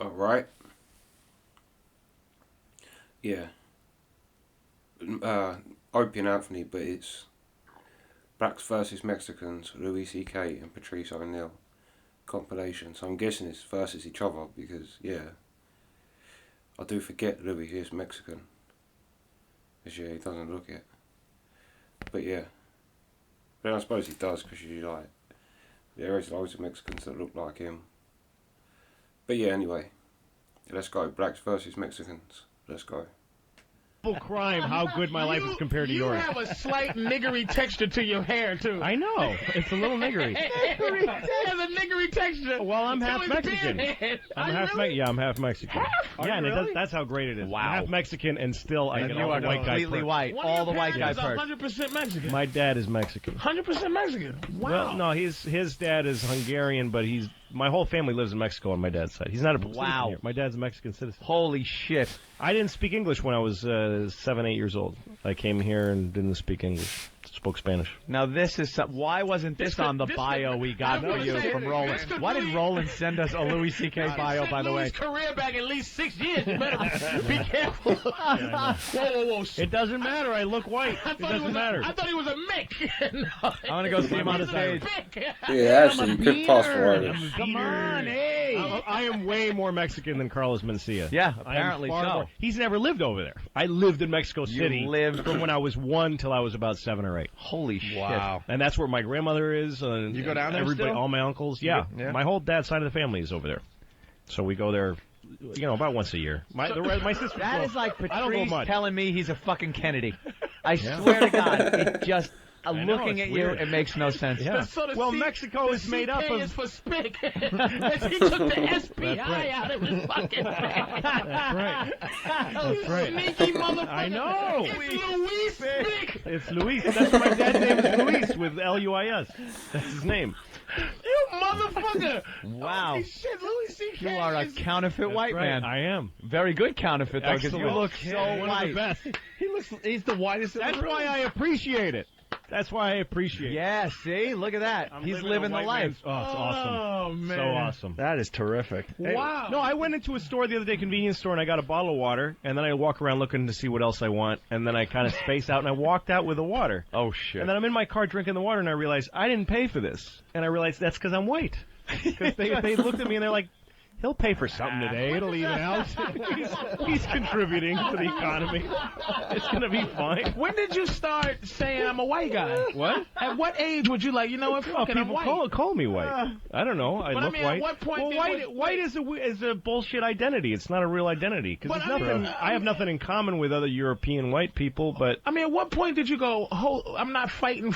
All right. Yeah. Opie and Anthony, but it's Blacks versus Mexicans, Louis C.K. and Patrice O'Neill compilation. So I'm guessing it's versus each other because, yeah, I do forget Louis is Mexican. Because, yeah, he doesn't look it. But, yeah. But I suppose he does because you like, there is loads of Mexicans that look like him. But, yeah, anyway. Let's go. Blacks versus Mexicans. Let's go. Crime how good my life is compared to yours. You have a slight niggery texture to your hair, too. I know. It's a little niggery. It has a niggery texture. Well, I'm half Mexican. I'm half Mexican. Yeah, and really? that's how great it is. Wow. I'm half Mexican and still I And get you all are the white guy completely perks. white. All the white guy is perks. 100% Mexican. My dad is Mexican. 100% Mexican. Wow. Well, no, his dad is Hungarian, but my whole family lives in Mexico on my dad's side. He's not a citizen here. My dad's a Mexican citizen. Holy shit. I didn't speak English when I was 7, 8 years old. I came here and didn't speak English. Spoke Spanish. Now this is why wasn't this on the bio we got for you from Roland? Why did Roland send us a Louis C.K. bio, by the way? Louis' career back at least 6 years. You better be careful. Whoa. It doesn't matter. I look white. It doesn't matter. I thought he was a Mick. I'm going to go see him on the stage. Yeah, actually, you could pass for Irish. Come on, hey. I am way more Mexican than Carlos Mencia. Yeah, apparently so. He's never lived over there. I lived in Mexico City lived from when I was 1 till I was about 7 or 8. Holy shit. Wow. And that's where my grandmother is. You go down there everybody, still? all my uncles. Yeah. My whole dad's side of the family is over there. So we go there, about once a year. My sister. That is like I don't know Patrice much. telling me he's a fucking Kennedy. I swear to God, it just... looking at weird. you, it makes no sense. Yeah. So well, Mexico is made up of... is for spick. He took the SPI out of his fucking face. That's right. That's right. Sneaky motherfucker. I know. It's Luis Spick. It's Luis. That's why my dad's name is Luis with L-U-I-S. That's his name. You motherfucker. Wow. Holy shit, Louis C.K. You are a counterfeit white man. I am. Very good counterfeit, though, because you Excellent. look so One white. of the best. He's the whitest. That's why I appreciate it. That's why I appreciate it. Yeah, see? Look at that. He's living the life. Oh, it's awesome. Oh, man. So awesome. That is terrific. Wow. No, I went into a store the other day, convenience store, and I got a bottle of water, and then I walk around looking to see what else I want, and then I kind of space out, and I walked out with the water. Oh, shit. And then I'm in my car drinking the water, and I realized I didn't pay for this. And I realized that's because I'm white. Because they looked at me, and they're like, he'll pay for something today. It'll even out. He's contributing to the economy. It's going to be fine. When did you start saying I'm a white guy? What? At what age would you like, you know what, fuck it, I'm People white? call me white. I don't know. I But look I mean, white. at what point well, did white is a bullshit identity. It's not a real identity. Because I have nothing in common with other European white people, but... I mean, at what point did you go, I'm not fighting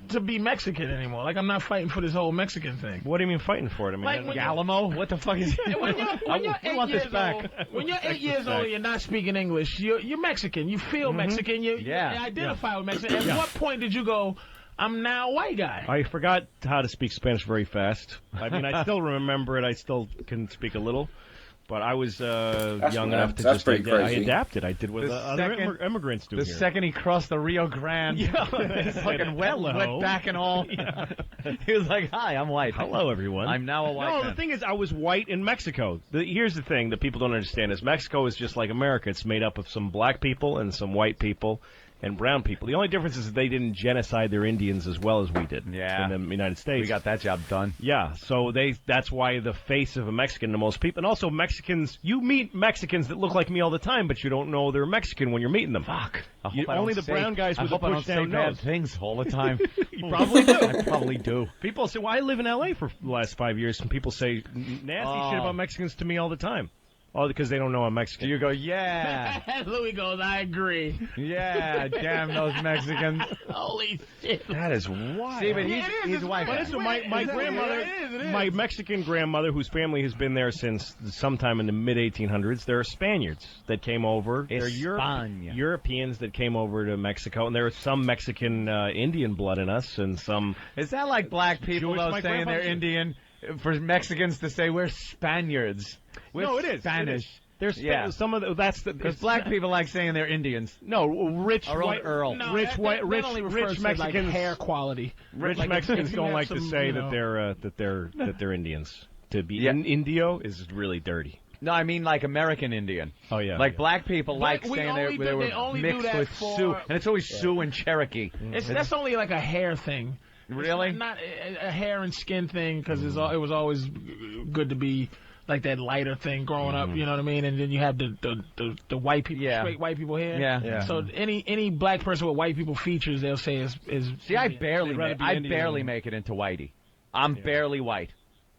to be Mexican anymore? Like, I'm not fighting for this whole Mexican thing. What do you mean fighting for it? I mean, Like when Alamo? What the fuck is when you're 8 years old, when you're 8 years old and you're not speaking English, you're Mexican. You feel Mexican. You identify with Mexican. At what point did you go, I'm now a white guy? I forgot how to speak Spanish very fast. I mean, I still remember it. I still can speak a little. But I was young enough to just I adapted. I did what other immigrants do The here. second he crossed the Rio Grande, his fucking wet back and all. Yeah. He was like, hi, I'm white. Hello, everyone. I'm now a white man. No, the thing is, I was white in Mexico. Here's the thing that people don't understand is Mexico is just like America. It's made up of some black people and some white people and brown people. The only difference is that they didn't genocide their Indians as well as we did in the United States. We got that job done. Yeah, so that's why the face of a Mexican to most people. And also Mexicans, you meet Mexicans that look like me all the time, but you don't know they're Mexican when you're meeting them. Fuck. Only the brown guys with the push down nose. Bad things all the time. You probably do. I probably do. People say, well, I live in L.A. for the last 5 years, and people say nasty shit about Mexicans to me all the time. Oh, because they don't know I'm Mexican. You go, yeah. Louis goes, I agree. Yeah, damn those Mexicans. Holy shit. That is wild. See, but he's white. But listen, my grandmother, my Mexican grandmother, whose family has been there since sometime in the mid-1800s, there are Spaniards that came over. There are Europeans that came over to Mexico, and there is some Mexican Indian blood in us, and some... Is that like black people, though, saying they're Indian? For Mexicans to say we're Spaniards. No, it is Spanish. There's some of the, that's the because black people like saying they're Indians. No, rich white Earl. No, rich Mexicans like hair quality. Rich Mexicans don't like to say that they're Indians. to be in Indio is really dirty. No, I mean like American Indian. Oh, yeah. Like black people But saying they were mixed with for, Sioux. And it's always Sioux and Cherokee. That's only like a hair thing. Really? It's not a hair and skin thing because it was always good to be like that lighter thing growing up, you know what I mean? And then you have the white people, straight white people hair. Yeah. So any black person with white people features, they'll say is See, I barely make it into whitey. I'm barely white.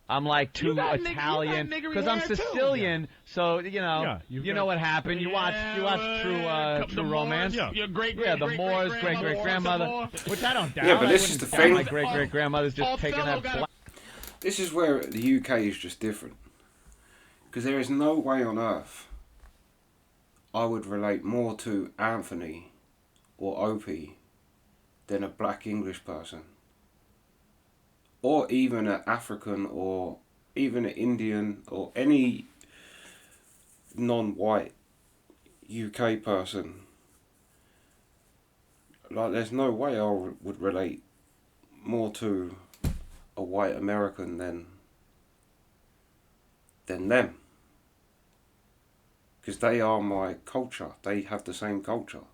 I'm like too Italian because I'm Sicilian. So you know what happened. You watch True Romance. Your the Moors, great grandmother, which I don't doubt. Yeah, but this is the thing. My great grandmother's just taking that. This is where the UK is just different. Because there is no way on earth I would relate more to Anthony or Opie than a black English person. Or even an African or even an Indian or any non-white UK person. Like, there's no way I would relate more to a white American than them. Because they are my culture. They have the same culture.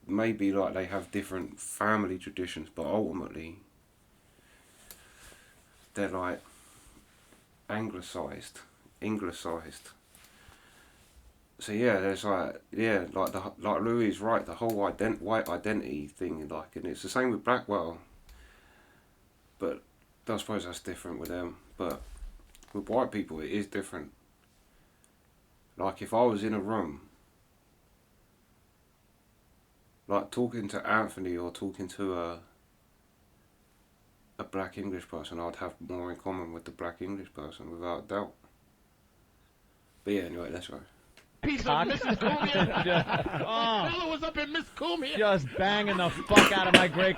Maybe like they have different family traditions, but ultimately they're like anglicized, Anglicized. So yeah, there's like Louis is right. The whole white identity thing, like, and it's the same with Blackwell. But I suppose that's different with them. But with white people, it is different. Like if I was in a room, like talking to Anthony or talking to a black English person, I'd have more in common with the black English person, without a doubt. But yeah, anyway, that's right. Piece of Mrs. Cumia. Fella was up in Miss Cumia. Just banging the fuck out of my great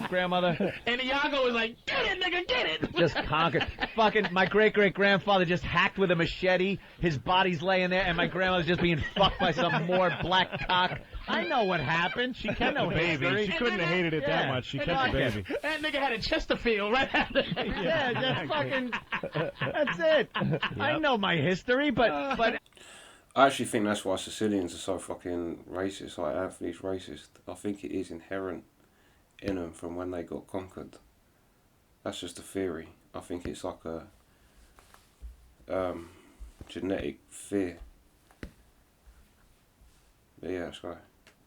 grandmother. And Iago was like, get it, nigga, get it. Just conquered. Fucking my great grandfather just hacked with a machete. His body's laying there, and my grandmother's just being fucked by some more black cock. I know what happened. She kept the baby. She couldn't have hated it that much. She kept the baby. That nigga had a Chesterfield right after. Yeah, just fucking. That's it. Yep. I know my history, but. I actually think that's why Sicilians are so fucking racist. Like Anthony's racist. I think it is inherent in them from when they got conquered. That's just a theory. I think it's like a genetic fear. But yeah, that's right.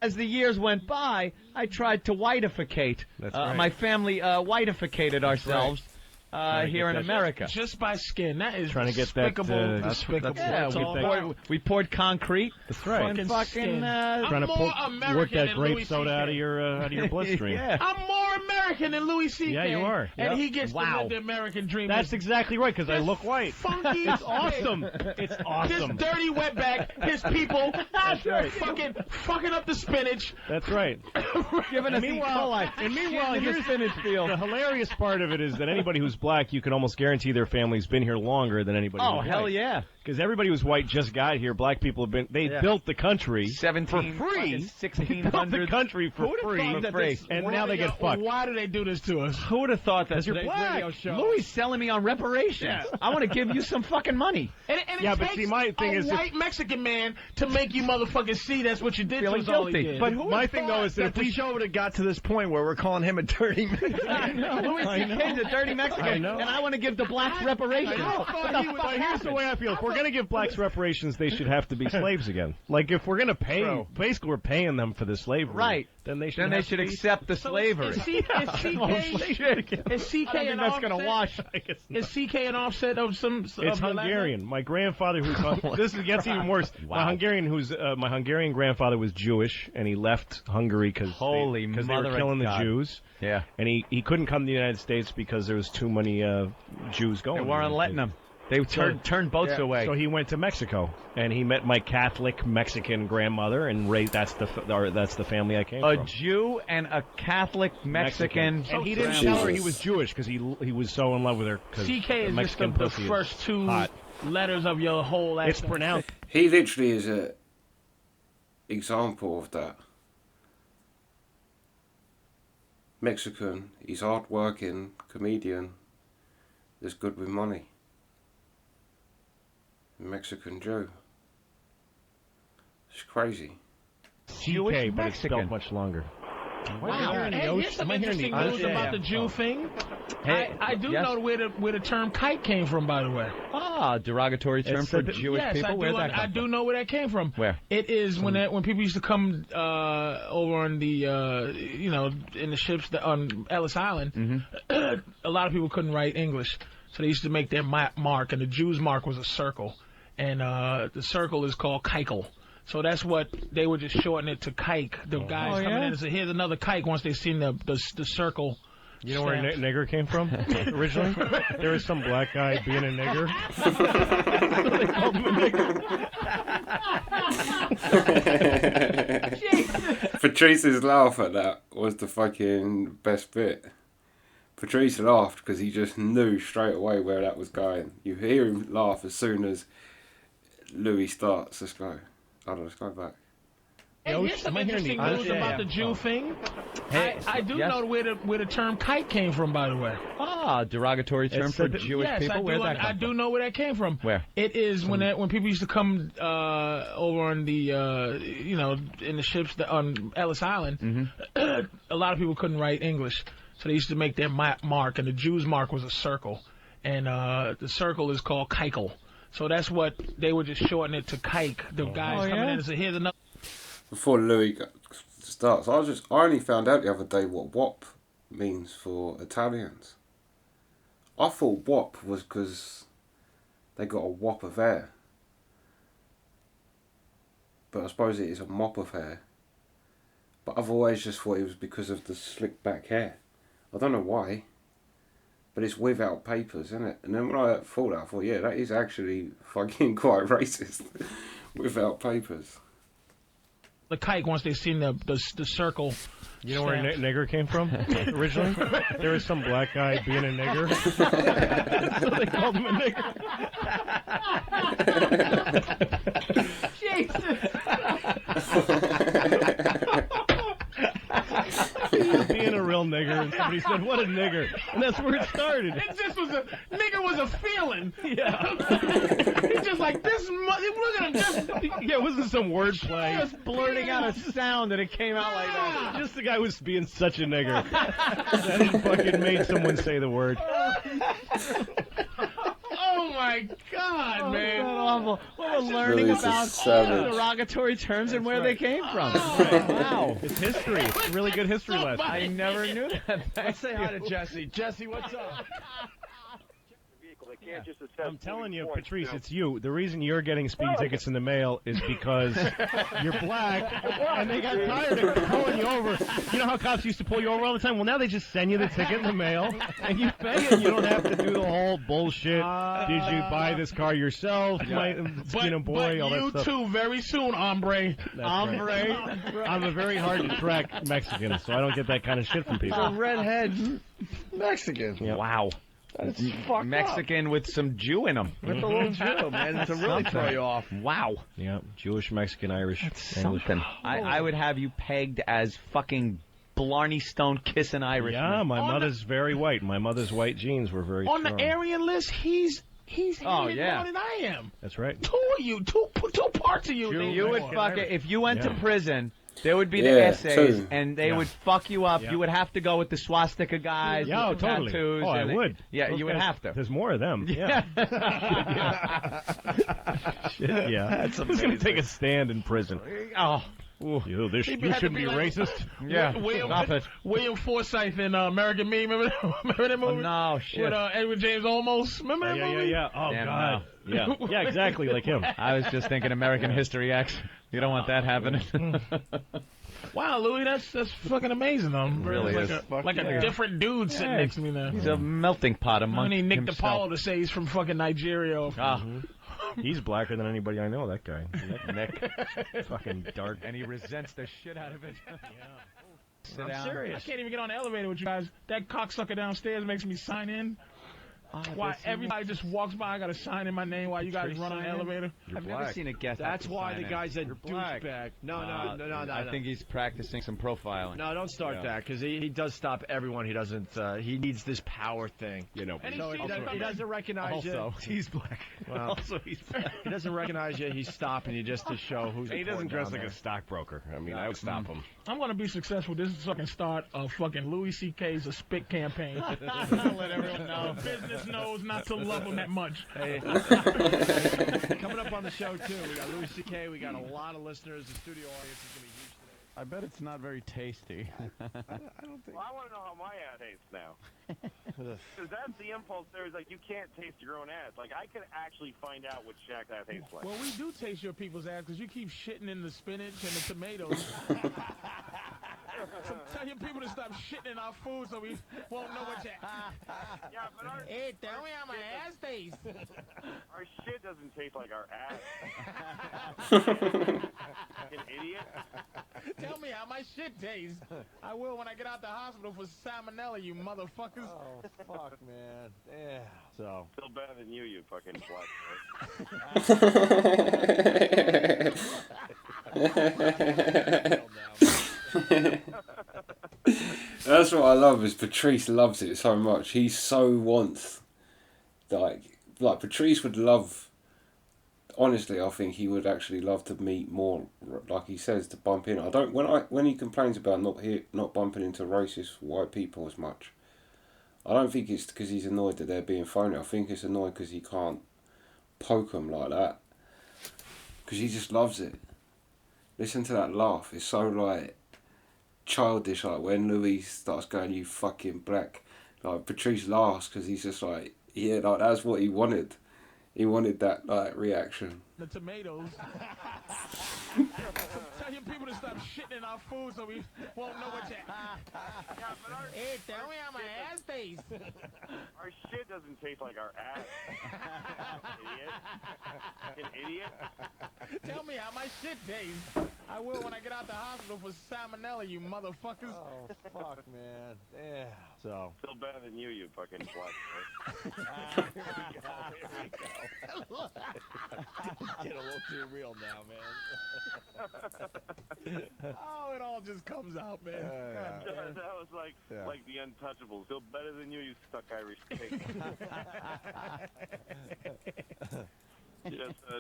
As the years went by, I tried to whiteificate. That's right. My family whiteificated ourselves. Here in America. Just by skin. That is trying to get despicable. Despicable. Yeah, we poured concrete. That's right. Fucking trying to work that grape soda out of your bloodstream. Yeah. I'm more American than Louis C.K. Yeah, you are. And he gets to live the American dream. That's exactly right, because I look white. Funky. It's awesome. It's awesome. This dirty wetback, his people, That's right. fucking up the spinach. That's right. Giving us E. coli. And meanwhile, here's the spinach field. The hilarious part of it is that anybody who's black, you can almost guarantee their family's been here longer than anybody who's hell white. Yeah. Because everybody who's white just got here. Black people have been, built the country for free. 1600. Built the country for free. And now they get fucked. Why do they do this to us? Who would have thought that? You're black. Louis selling me on reparations. Yeah. I want to give you some fucking money. And it but see, my thing is, white Mexican man to make you motherfuckers see that's what you did to us. All he did. But my thing though is that if the show would have got to this point where we're calling him a dirty Mexican, Louis C.K.'s a dirty Mexican, and I want to give the blacks reparations. But here's the way I feel: if we're gonna give blacks reparations, they should have to be slaves again. Like if we're gonna pay, basically we're paying them for the slavery, right? Then they should accept the slavery. Is CK an offset? Is CK an offset of some? It's Hungarian. My grandfather, this gets even worse. Wow. My Hungarian grandfather was Jewish, and he left Hungary because they were killing the Jews. Yeah, and he couldn't come to the United States because there was too many Jews going. They weren't letting him. They turned boats away. So he went to Mexico, and he met my Catholic Mexican grandmother, and that's the family I came from. A Jew and a Catholic Mexican. And he didn't tell her he was Jewish because he was so in love with her. CK is Mexican just the first two letters of your whole last name. It's pronounced. He literally is an example of that. Mexican, he's hard-working, comedian, that's good with money. Mexican Jew. It's crazy. GK, but it's spelled much longer. Wow. Hey, here's some interesting news about the Jew thing. Hey, I do know where the term kike came from, by the way. Ah, derogatory term for Jewish people? Where'd that come from? I do know where that came from. Where? It is when people used to come over on the, in the ships on Ellis Island, a lot of people couldn't write English. So they used to make their mark, and the Jew's mark was a circle. And the circle is called keikel. So that's what they would just shorten it to kike. The guys coming in and say, here's another kike once they've seen the circle. You know where nigger came from originally? There was some black guy being a nigger. So they called him a nigger. Patrice's laugh at that was the fucking best bit. Patrice laughed because he just knew straight away where that was going. You hear him laugh as soon as Louis starts. Let's go. Hold on, let's go back. Hey, here's some interesting news about the Jew thing. Hey, I do know where the term kike came from, by the way. Ah, derogatory term for Jewish people? Where'd that come from? I do know where that came from. Where? It is when people used to come over on the, in the ships on Ellis Island, a lot of people couldn't write English. So they used to make their mark, and the Jew's mark was a circle. And the circle is called keikel. So that's what they would just shorten it to kike. The guys coming in and say, here's another. Before Louis starts, I only found out the other day what WOP means for Italians. I thought WOP was because they got a whop of hair. But I suppose it is a mop of hair. But I've always just thought it was because of the slick back hair. I don't know why. But it's without papers, isn't it? And then when I thought that, I thought, yeah, that is actually fucking quite racist. Without papers. The kike once they've seen the circle. You know where nigger came from originally? There was some black guy being a nigger. So they called him a nigger. Being a real nigger, and somebody said, "What a nigger," and that's where it started. It just was nigger was a feeling. Yeah, he's just like this. Look at him, yeah, it wasn't some wordplay. Just blurting out a sound, and it came out like that. Just the guy was being such a nigger that he fucking made someone say the word. Oh my God, man! Awful. Well, we're learning about derogatory terms and where they came from. Wow, it's history. It's a really good history lesson. I never knew that. Let's say hi to Jesse. Jesse, what's up? I'm telling you, Patrice, it's you. The reason you're getting speeding tickets in the mail is because you're black, and they got tired of pulling you over. You know how cops used to pull you over all the time? Well, now they just send you the ticket in the mail, and you pay it. You don't have to do the whole bullshit. Did you buy this car yourself, boy? All that stuff. You too, very soon, hombre. Right. I'm a very hard to track Mexican, so I don't get that kind of shit from people. A redhead Mexican. Yep. Wow. That's Mexican with some Jew in them. With a little Jew, man, to really throw you off. Wow. Yeah, Jewish, Mexican, Irish, English. I would have you pegged as fucking Blarney Stone kissing Irish. Yeah, my mother's very white. My mother's white genes were very on strong. the Aryan list. He's more than I am. That's right. Two of you, two parts of you. You would fuck it if you went to prison. There would be the essays, and they would fuck you up. You would have to go with the swastika guys, with the totally. tattoos. I would. Yeah, Those you would guys, have to. There's more of them. Yeah. Shit, yeah. That's amazing. Who's going to take a stand in prison? Oh. You shouldn't be racist. Yeah, stop it. William Forsythe in American Me. Remember that movie? Oh, no, shit. With Edward James Olmos. Remember that movie? Yeah. Oh, damn, God. No. Yeah, exactly like him. I was just thinking American History X. You don't want that happening. Wow, Louis, that's fucking amazing. I'm really like a different dude sitting next to me now. He's a melting pot among I need Nick himself. DiPaolo to say he's from fucking Nigeria. He's blacker than anybody I know, that guy. Nick. Fucking dark. And he resents the shit out of it. I'm serious. I can't even get on the elevator with you guys. That cocksucker downstairs makes me sign in. Why everybody just walks by, I got a sign in my name while you guys run on the elevator? I've never seen a guest. That's why the guy's a douchebag. No. I think he's practicing some profiling. No, don't start that, because he does stop everyone. He doesn't. He needs this power thing, you know. And So he doesn't recognize you. He's black. Well, Also, he's black. He doesn't recognize you. He's stopping you just to show who's. He doesn't dress like a stockbroker. I mean, I would stop him. I'm going to be successful. This is fucking start of fucking Louis C.K.'s A Spit campaign. I'll let everyone know. The business knows not to love him that much. Hey. Coming up on the show, too, we got Louis C.K., we got a lot of listeners. The studio audience is going to be huge today. I bet it's not very tasty. I don't think. Well, I want to know how my ad tastes now. Because that's the impulse there is like you can't taste your own ass. Like I can actually find out what Shaq's ass tastes like. Well, we do taste your people's ass because you keep shitting in the spinach and the tomatoes. So tell your people to stop shitting in our food so we won't know what you. Yeah, but Hey, tell me how my ass tastes. Our shit doesn't taste like our ass. Fucking idiot. Tell me how my shit tastes. I will when I get out the hospital for salmonella, you motherfuckers. Oh, fuck, man. Yeah. So. Still better than you fucking That's what I love is Patrice loves it so much. He so wants, like Patrice would love. Honestly, I think he would actually love to meet more. Like he says, to bump in. When he complains about not bumping into racist white people as much. I don't think it's because he's annoyed that they're being phony. I think it's annoyed because he can't poke them like that. Because he just loves it. Listen to that laugh. It's so like childish. Like when Louis starts going, "You fucking black." Like Patrice laughs because he's just like, yeah, like that's what he wanted. He wanted that like reaction. The tomatoes. Tell your people to stop shitting in our food so we won't know what you. Hey, tell me how my ass tastes. Our shit doesn't taste like our ass. Idiot. Fucking idiot. Tell me how my shit tastes. I will when I get out the hospital for salmonella, you motherfuckers. Oh, fuck, man. Yeah. So. Still better than you fucking black. Here we go. Get a little too real now, man. Oh, it all just comes out, man. That was like the Untouchables. Still better than you stuck Irish pig.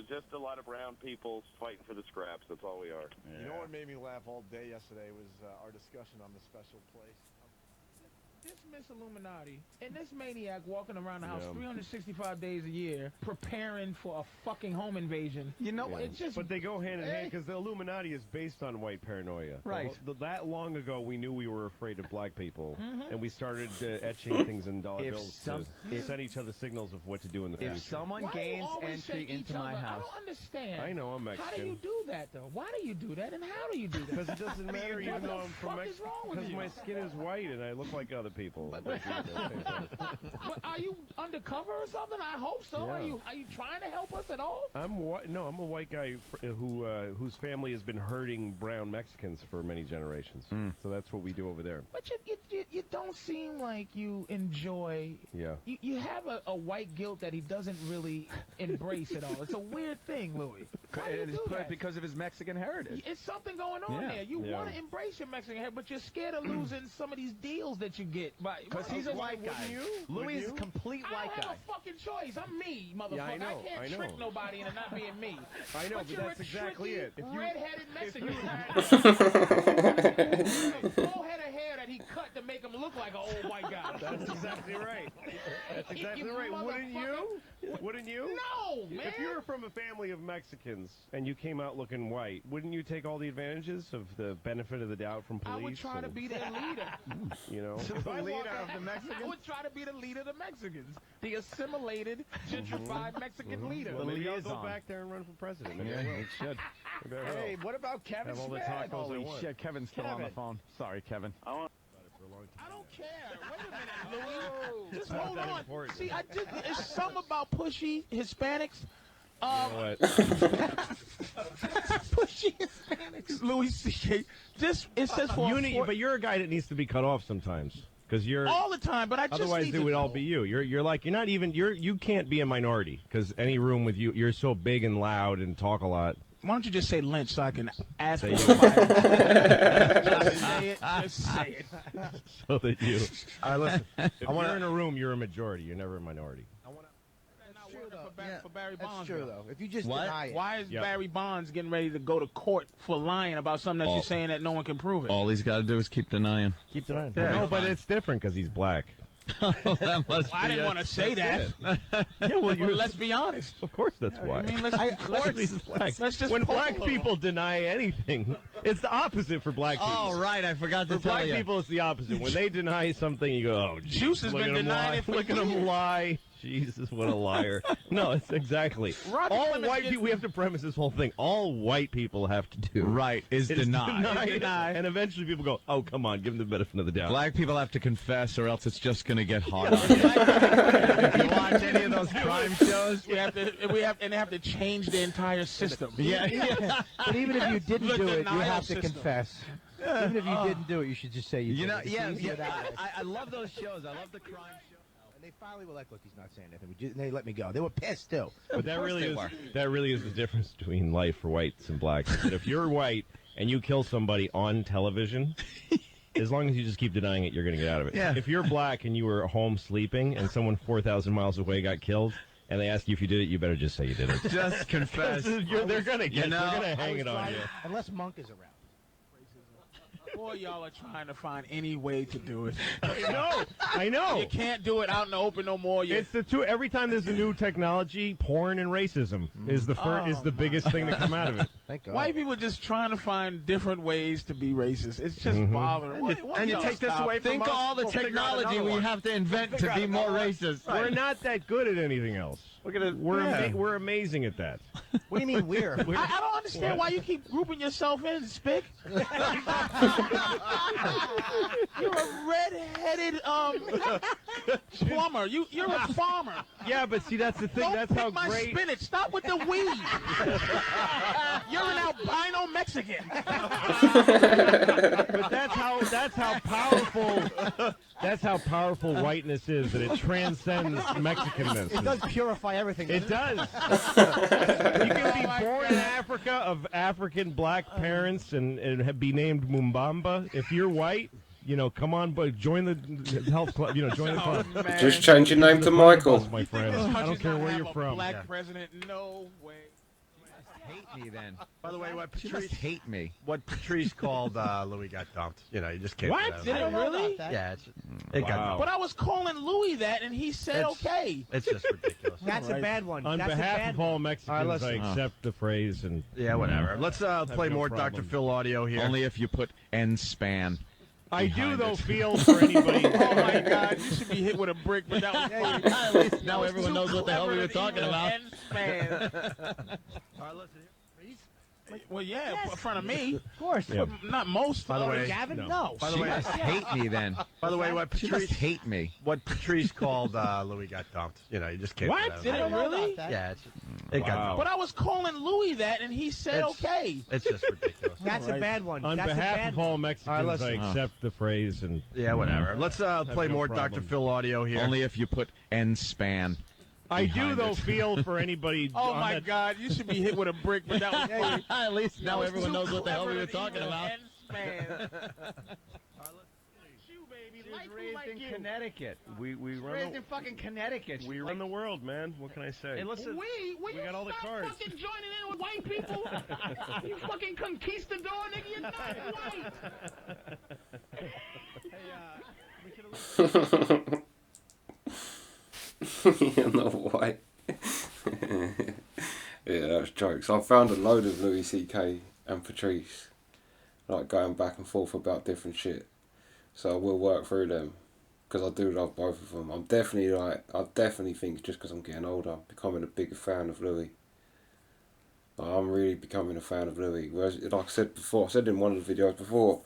Just a lot of brown people fighting for the scraps. That's all we are. Yeah. You know what made me laugh all day yesterday was our discussion on the special place. This Miss Illuminati and this maniac walking around the house 365 days a year preparing for a fucking home invasion. You know, it's just... But they go hand in hand because the Illuminati is based on white paranoia. Right. That long ago, we knew we were afraid of black people, and we started etching things in dollar bills to send each other signals of what to do in the future. If someone gains entry into my house... I don't understand. I know, I'm Mexican. How do you do that, though? Why do you do that, and how do you do that? Because it doesn't matter even though I'm from Mexico. Because you? my skin is white and I look like other people. But are you undercover or something? I hope so. Yeah. Are you trying to help us at all? I'm a white guy whose family has been herding brown Mexicans for many generations. So that's what we do over there. But you don't seem like you enjoy. Yeah. You have a white guilt that he doesn't really embrace at all. It's a weird thing, Louis. Why do you do that? Because of his Mexican heritage. It's something going on there. You want to embrace your Mexican heritage, but you're scared of losing some of these deals that you get. Because he's a white guy. Louis is a complete white guy. I don't have a fucking choice. I'm me, motherfucker. Yeah, I know. I can't trick nobody into not being me. I know, but that's exactly it. If red-headed Mexican full head of hair that he cut to make him look like an old white guy. That's exactly right. That's exactly right. Wouldn't you? Wouldn't you? No, man. If you were from a family of Mexicans and you came out looking white, wouldn't you take all the advantages of the benefit of the doubt from police? I would try to be their leader. You know, the leader of the Mexicans. I would try to be the leader of the Mexicans, the assimilated, gentrified Mexican leader. Well, maybe I'll go back there and run for president. Maybe it should. Hey, what about Kevin? Have all the tacos Holy shit, Kevin's still on the phone. Sorry, Kevin. I don't care. Wait a minute, Louis. Just hold on. Important. See, it's something about pushy Hispanics. What? Pushy Hispanics. Louis C.K. It says for but you're a guy that needs to be cut off sometimes. because you're all the time. But I just otherwise need it to would know. all be you. You're like you can't be a minority because any room with you, you're so big and loud and talk a lot. Why don't you just say Lynch so I can ask for Say a you. fight? Just say it. Just say it. So that you. All right, listen. If you're in a room, you're a majority. You're never a minority. That's true, though. For Barry Bonds, That's true, though. If you just deny it. Why is Yep. Barry Bonds getting ready to go to court for lying about something that you're saying that no one can prove it? All he's got to do is keep denying. Keep denying. No, but it's different because he's black. That must I be didn't want to say that. Yeah, well, But let's be honest. Of course, that's why. I mean, let's just When poke a black little. people deny anything, it's the opposite for black people. Oh, right. I forgot to For tell black you. people, it's the opposite. When they deny something, you go, "Oh, geez, Juice has look been at him denying lie. it for Look at him years." lie." Jesus, what a liar! No, it's exactly. Roger All Clemens white gets- people. We have to premise this whole thing. All white people have to do Right, is deny. deny, and eventually people go, "Oh, come on, give them the benefit of the doubt." Black people have to confess, or else it's just going to get hard. If you watch any of those crime shows, We have to they have to change the entire system. Yeah. But even if you didn't The do it, you denial have to system. confess. Even if you didn't do it, you should just say you did it. It's easier that way. I love those shows. I love the crime shows. And they finally were like, look, he's not saying anything. And they let me go. They were pissed, too. But that course really they is were. the difference between life for whites and blacks. That if you're white and you kill somebody on television, as long as you just keep denying it, you're going to get out of it. Yeah. If you're black and you were home sleeping and someone 4,000 miles away got killed and they ask you if you did it, you better just say you did it. Just confess. They're going to You know, they're going to hang it on you. Unless Monk is around. Boy, y'all are trying to find any way to do it. I know. You can't do it out in the open no more. It's the two. Every time there's a new technology, porn and racism is the biggest thing to come out of it. Thank God. White people just trying to find different ways to be racist. It's just bothering. And you take this away from Think us, of all the we'll figure out technology another we one. have to invent to be more racist. We're not that good at anything else. Look at it. We're amazing at that. What do you mean we're? I don't understand why you keep grouping yourself in, Spick. You're a red-headed plumber. You're a farmer. Yeah, but see, that's the thing. Don't That's pick how my great. spinach. Stop with the weed. You're an albino Mexican. But that's how powerful whiteness is. That it transcends Mexicanness. It does purify everything. It does. You can be born in Africa of African black parents and be named Mumbamba. If you're white, come on, but join the health club. Join the club. Man. Just change your name to Michael. My friend. This I don't country's care gonna where have you're a from. Black president? No way. Hate me then. By the way, what She must Patrice, hate me. what Patrice called Louis got dumped. You just can't. What? Did it really? Yeah, it got Wow. dumped. But I was calling Louis that, and he said It's- okay. It's just ridiculous. That's a bad one. On That's a behalf bad of all one. Mexicans, All right, I listen. accept the phrase and Yeah, whatever. Let's play no more problem. Dr. Phil audio here. Only if you put N span. I do Behind though it. feel for anybody. Oh my God! You should be hit with a brick, but that was funny. At least now That was everyone too knows what the hell we clever were to talking even about. end-span. All right, listen here. Well, yeah, in front of me. Of course. Yeah. Not most. By the way- Gavin? No. No. By the She way, must hate me then. by the way, what She must Patrice, hate me. what Patrice called Louis got dumped. You just can't. What? do that. Did it really? Yeah, it got Wow. dumped. But I was calling Louis that, and he said It's- okay. It's just ridiculous. That's a bad one. On That's a behalf bad of all one. Mexicans, All right, listen. I accept the phrase and Yeah, whatever. Let's play no more problem. Dr. Phil audio here. Only if you put N span. I do Behind though it. feel for anybody. Oh on my that- God! You should be hit with a brick, but that was funny. At least now That was everyone too knows what the hell we clever were to talking even about. end-span. You, baby, like who like you? Connecticut. We run Raised the, in fucking Connecticut. we run the world, man. What can I say? Hey, listen. We got all the stop cards. fucking joining in with white people. You fucking conquistador, nigga. You're not white. You're not white. Yeah, that's jokes. I found a load of Louis C.K. and Patrice, like going back and forth about different shit. So I will work through them, because I do love both of them. I definitely think just because I'm getting older, I'm becoming a bigger fan of Louis. I'm really becoming a fan of Louis. Whereas, like I said before, I said in one of the videos before,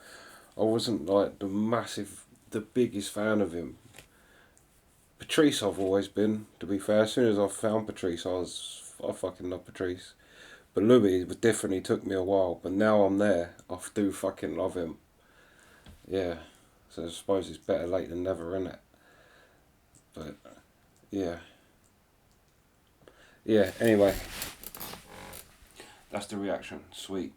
I wasn't like the biggest fan of him. Patrice I've always been, to be fair. As soon as I found Patrice, I fucking love Patrice. But Louis definitely took me a while, but now I'm there. I do fucking love him. Yeah. So I suppose it's better late than never, innit? But, yeah. Yeah, anyway. That's the reaction. Sweet.